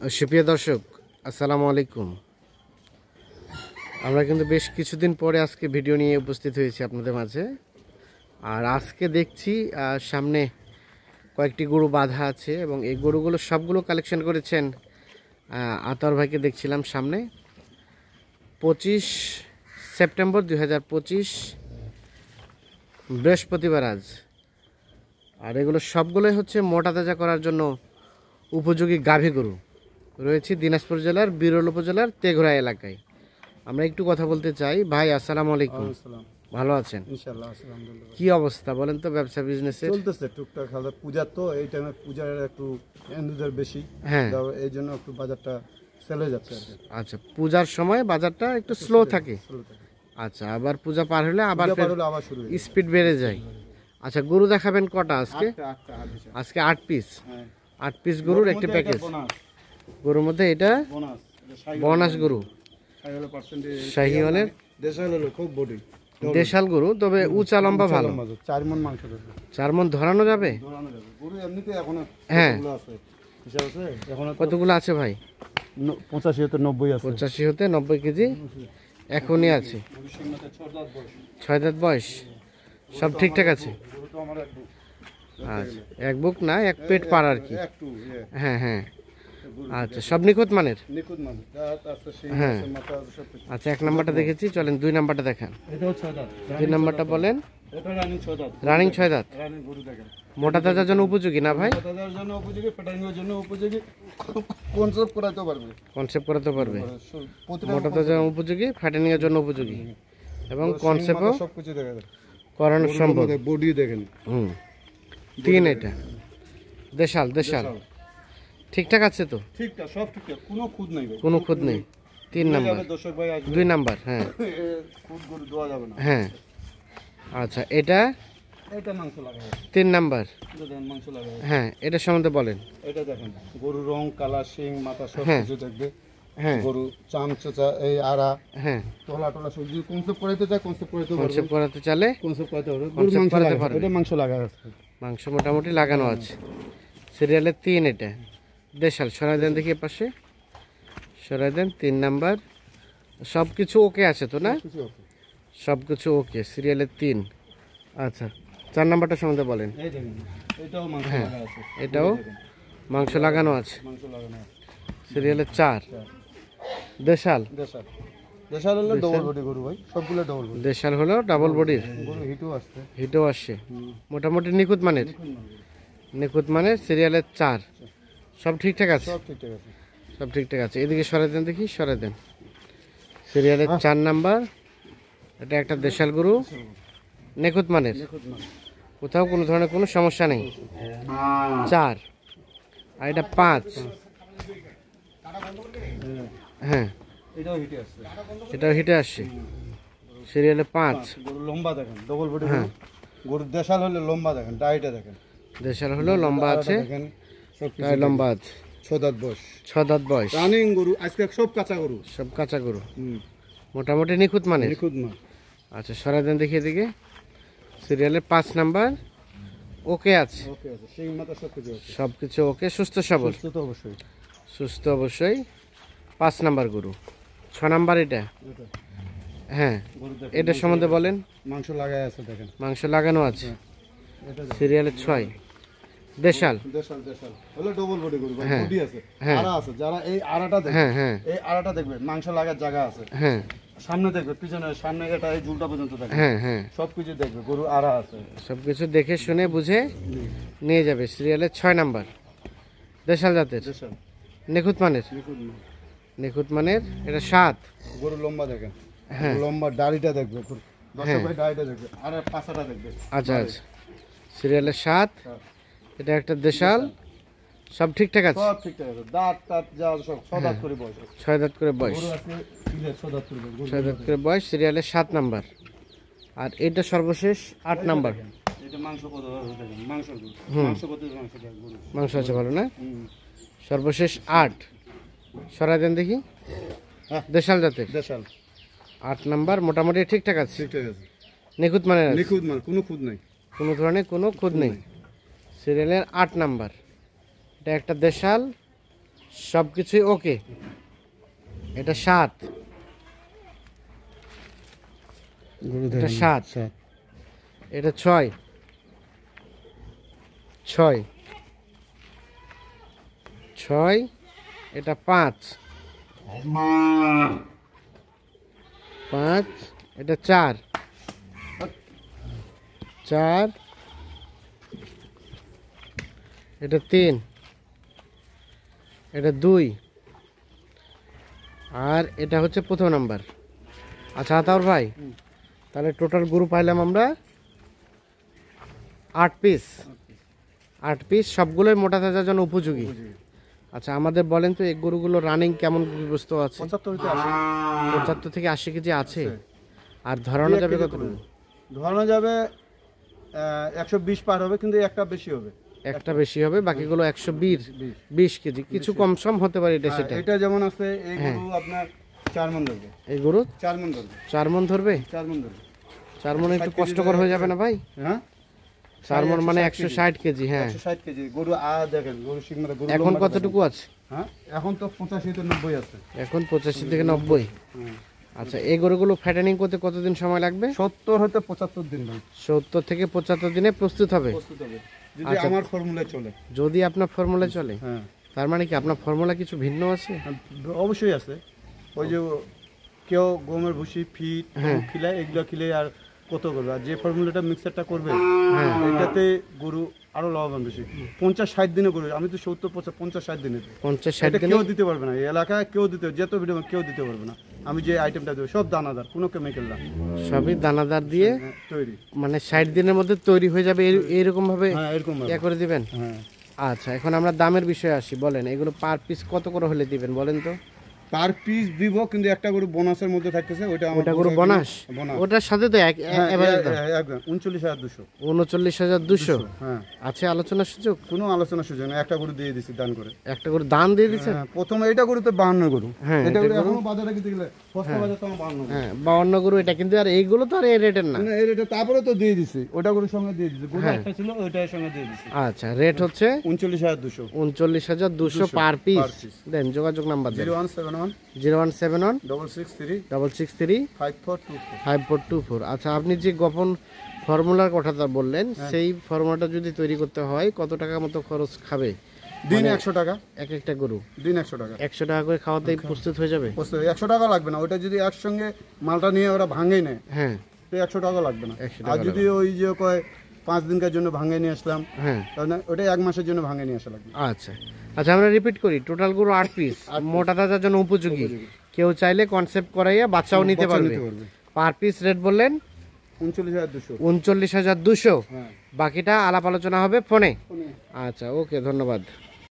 সুপ্রিয় দর্শক, আসসালামু আলাইকুম। আমরা কিন্তু বেশ কিছুদিন পরে আজকে ভিডিও নিয়ে উপস্থিত হয়েছি আপনাদের মাঝে। আর আজকে দেখছি সামনে কয়েকটি গরু বাঁধা আছে এবং এই গরুগুলো সবগুলো কালেকশন করেছেন আতর ভাইকে দেখছিলাম সামনে। 25 সেপ্টেম্বর 2025 বৃহস্পতিবার আজ। আর এগুলো সবগুলোই হচ্ছে মোটা তাজা করার জন্য উপযোগী গাভী গরু। রয়েছে দিনাজপুর জেলার বিরল উপজেলার তেঘরা এলাকায়। আমরা একটু কথা বলতে চাই। ভাই আসসালামু আলাইকুম, ভালো আছেন? ইনশাআল্লাহ আলহামদুলিল্লাহ। কি অবস্থা বলেন তো? ব্যবসা বিজনেসে চলতেছে টুকটাক, খাওয়া পূজা তো এই টাইমে পূজার একটু এন্ডুজার বেশি, হ্যাঁ, এই জন্য একটু বাজারটা সেল হয়ে যাচ্ছে আর কি। আচ্ছা, পূজার সময় বাজারটা একটু স্লো থাকে। আচ্ছা, আবার পূজা পার হলে আবার শুরু স্পিড বেড়ে যায়। আচ্ছা, গরু দেখাবেন কটা আজকে? আজকে 8 পিস। 8 পিস গরুর একটি প্যাকেজ। গরুর মধ্যে এটা বোনাস গরু, শাহিওয়ালের দেশাল গরু, তবে উঁচা লম্বা ভালো। 4 মণ মাংস দেবে। 4 মণ ধরানো যাবে? গরু এমনিতে এখন হ্যাঁ, আছে হিসাব আছে। এখন কতগুলো আছে ভাই? 85 হতে 90 আছে। 85 হতে 90 কেজি এখনই আছে। 6 দাঁত বয়স, সব ঠিকঠাক আছে? আচ্ছা, এক বুক না, এক পেট পার আর কি। হ্যাঁ হ্যাঁ, আচ্ছা, সব নিখুঁত মানের। হ্যাঁ, আচ্ছা, 1 নাম্বারটা দেখেছি, চলেন 2 নাম্বারটা দেখান। 2 নাম্বারটা বলেন। রানিং 6 দাঁত। মোটা তাজার জন্য উপযোগী না ভাই? কনসেপ্ট করাতে পারবে। মোটা তাজার উপযোগী, ফ্যাটেনিং এর জন্য উপযোগী এবং কনসেপ্টও সবকিছু দেখা যায়, করানো সম্ভব। বডি দেখেন। 3 এটা দেশাল ঠিকঠাক আছে তো? ঠিকঠাক, সব ঠিকঠাক, কোনো খুদ নাই ভাই, কোনো খুদ নেই। 3 নাম্বার। 2 নাম্বার, হ্যাঁ খুদ গরু দেওয়া যাবে না। হ্যাঁ, আচ্ছা, এটা মাংস লাগাবে। 3 নাম্বার, মাংস লাগাবে। হ্যাঁ, এটা সম্বন্ধে বলেন। এটা দেখেন, গরু রং, কালার, শিং, মাথা সব কিছু দেখবে। হ্যাঁ, গরু চামচা, এই আড়া, হ্যাঁ, তোলা সবজি কনসেপ্ট করাতে চায়, কনসেপ্ট করাতে চালে কনসেপ্ট করাতে পারবে। কনসেপ্ট করাতে পারবে। এটা মাংস লাগানো আছে, মাংস মোটামুটি লাগানো আছে। সিরিয়ালের 3 এটা দেশাল। সরাই দেন দেখি পাশে, সরাই দেন। 3 নাম্বার, সব কিছু ওকে আছে তো না? সব কিছু ওকে, সিরিয়ালের 3। আচ্ছা, 4 নাম্বারটা সম্বন্ধে বলেন। হ্যাঁ, এটাও মাংস লাগানো আছে। সিরিয়ালের 4 দেশাল। দেশাল হলো ডাবল বডি গরু ভাই, সবগুলো ডাবল বডি। দেশাল হলো ডাবল বডির, গরু হিটও আসছে, মোটামুটি নিখুঁত মানের। সিরিয়ালের 4, সব ঠিকঠাক আছে? সব ঠিকঠাক আছে। এদিকে সরাই দেন দেখি, সরাই দেন। সিরিয়ালের 4 নাম্বার, এটা একটা দেশাল গরু, নিখুঁত মানের, কোথাও কোনো ধরনের কোনো সমস্যা নেই। 4, আর এটা 5। হ্যাঁ, এটাও হিটে আসছে। সিরিয়ালে 5। গরু লম্বা দেখেন, ডবল বডি। হ্যাঁ, গরু দেশাল হলে লম্বা দেখেন, ডাইটা দেখেন। দেশাল হলো লম্বা আছে, সব লম্বা আছে। 6 দাঁত বয়স। 6 দাঁত বয়স, রানিং গরু। আজকে সব কাঁচা গরু, মোটামুটি নিখুঁত মানের। আচ্ছা, সরাই দেন দেখি এদিকে। সিরিয়ালের 5 নাম্বার, ওকে আছে, সব কিছু ওকে, সুস্থ সবল, সুস্থ অবশ্যই। 5 নাম্বার গরু। 6 নাম্বার এটা, হ্যাঁ, এটা সম্বন্ধে বলেন। মাংস লাগানো আছে দেখেন, মাংস লাগানো আছে। সিরিয়ালের 6 দেশাল হলো ডবল বডি গরু, বডি আছে, আড়া আছে। যারা এই আড়াটা দেখবে, হ্যাঁ, এই আড়াটা দেখবে, মাংস লাগার জায়গা আছে। হ্যাঁ, সামনে দেখবে, পিছনে, সামনে, এটা এই ঝুলটা পর্যন্ত দেখবে। হ্যাঁ, সবকিছু দেখবে, গরু আড়া আছে, সবকিছু দেখে শুনে বুঝে নিয়ে যাবে। সিরিয়ালের 6 নাম্বার, দেশাল জাতের, নিখুঁত মানের। এটা 7। গরু লম্বা দেখেন, হ্যাঁ, লম্বা দাড়িটা দেখবে, দাড়িটা দেখবে, আর পাছাটা দেখবে। আচ্ছা, সিরিয়ালের 7, এটা একটা দেশাল, সব ঠিকঠাক আছে? সব ঠিকঠাক আছে, দাঁত যা সব 6 দাঁত করে বয়স। 6 দাঁত করে বয়স, 6 দাঁত করে বয়স। সিরিয়ালের 7 নাম্বার। আর এটা সর্বশেষ 8 নাম্বার। এটা মাংস কত দেখেন, মাংস আছে ভালো না? সর্বশেষ 8। সরাই দেন দেখি। দেশাল জাতের, 8 নাম্বার, মোটামুটি ঠিকঠাক আছে। নিখুঁত মানের, কোনো খুদ নাই, কোনো ধরনের কোনো খুদ নেই। সিরিয়ালের 8 নাম্বার, এটা একটা দেশাল, সব কিছুই ওকে। এটা 7, গরু এটা দেখেন 7, 7 এটা 6, 6, 6, এটা 5, 5, এটা 4, 4, এটা 3, এটা 2, আর এটা হচ্ছে প্রথম নাম্বার। আচ্ছা আতাউর ভাই, তাহলে টোটাল গরু পাইলাম আমরা 8 পিস। 8 পিস, সবগুলোই মোটা তাজার জন্য উপযোগী। আচ্ছা আমাদের বলেন তো এই গরুগুলো রানিং কেমন বিবস্ত আছে? 75 তে আসে 75 থেকে 80 কেজি আছে। আর ধরানো যাবে কত? ধরানো যাবে 120 পার হবে, কিন্তু একটা বেশি হবে। একটা বেশি হবে, বাকিগুলো 120 20 কেজি, কিছু কম সম হতে পারে এটা সেটা। এটা যেমন আছে এই গরু আপনার 4 মণ ধরবে। এই গরু 4 মণ ধরবে। 4 মণ ধরবে? 4 মণ ধরবে। 4 মণ একটু কষ্টকর হয়ে যাবে না ভাই? হ্যাঁ 4 মণ মানে 160 কেজি। হ্যাঁ 160 কেজি গরু। দেখেন গরু সিংমাটা গরু এখন কতটুকু আছে? হ্যাঁ এখন তো 85 থেকে 90 আছে। এখন 85 থেকে 90। আচ্ছা এই গরুগুলো ফ্যাটেনিং করতে কতদিন সময় লাগবে? 70 হতে 75 দিন ভাই। 70 থেকে 75 দিনে প্রস্তুত হবে। প্রস্তুত হবে যদি আমার ফর্মুলা চলে। যদি আপনার ফর্মুলা চলে, হ্যাঁ তার মানে কি আপনার ফর্মুলা কিছু ভিন্ন আছে? অবশ্যই আছে। ওই যে কেউ গমের ভুসি ফিট খিলায়, এগুলো খিলে আর কত করবে। আর যে ফর্মুলাটা মিক্সারটা করবে এটাতে গরু আরো লাভবান বেশি। 50-60 দিনে গরু, আমি তো 70-50-60 দিনে 50-60 দিনে কেউ দিতে পারবে না। এই এলাকায় কেউ দিতে, যত ভিডিও কেউ দিতে পারবে না। আমি যে আইটেমটা দেবো সব দানাদার, কোনো কেমিক্যাল না, সবই দানাদার দিয়ে তৈরি। মানে 60 দিনের মধ্যে তৈরি হয়ে যাবে এইরকম ভাবে হ্যাঁ এরকম ইয়া করে দিবেন। হ্যাঁ আচ্ছা এখন আমরা দামের বিষয়ে আসি। বলেন এগুলো পার পিস কত করে হলে দিবেন বলেন তো? পার পিস দিব, কিন্তু একটা গরু বোনাসের মধ্যে থাকতেছে। ওটা গরু বোনাস, ওটার সাথে তো এভারেজ দাম একদম 39,200। 39,200 হ্যাঁ আছে আলোচনার সুযোগ? কোনো আলোচনার সুযোগ নেই। একটা গরু দিয়ে দিছি দান করে। একটা গরু দান দিয়ে দিচ্ছেন? প্রথমে এটা গরু তো 52 গরু। হ্যাঁ এটা গরু এখনো বাজারে কিনতে গেলে সস্তা বাজার তো 52 গরু। হ্যাঁ 52 গরু এটা, কিন্তু আর এইগুলো তো আর এই রেটের না। এই রেটে তারপরে তো দিয়ে দিছি, ওটা গরুর সঙ্গে দিয়ে দিছি। গরু একটা ছিল ওইটার সঙ্গে দিয়ে দিছি। আচ্ছা রেট হচ্ছে 39,200। 39,200 পার পিস। দেন যোগাযোগ নাম্বার দেন। 0171 0171 663 663 5424। 5424। আচ্ছা আপনি যে গোপন ফর্মুলার কথাটা বললেন, সেই ফর্মুলাটা যদি তৈরি করতে হয় কত টাকা মতো খরচ খাবে? দিন 100 টাকা। এক একটা গরু দিন 100 টাকা। 100 টাকা করে খাওয়াতেই প্রস্তুত হয়ে যাবে? 100 টাকা লাগবে না। ওটা যদি একসঙ্গে মালটা নিয়ে ওরা ভাঙেই নেয়, হ্যাঁ তো 100 টাকা লাগবে না। 100 আর টাকা যদি ওই যে কয় 5 দিনকার জন্য ভাঙে নিয়ে আসলাম, হ্যাঁ তাহলে ওটা 1 মাসের জন্য ভাঙে নিয়ে আসা লাগবে। আচ্ছা আচ্ছা আমরা রিপিট করি, টোটাল গরু 8 পিস, মোটা তাজার জন্য উপযোগী। কেউ চাইলে কনসেপ্ট করাইয়া বাচ্চাও নিতে পারবে। পার পিস রেট বললেন 39,200। 39,200। হ্যাঁ বাকিটা আলাপ আলোচনা হবে ফোনে। আচ্ছা ওকে ধন্যবাদ।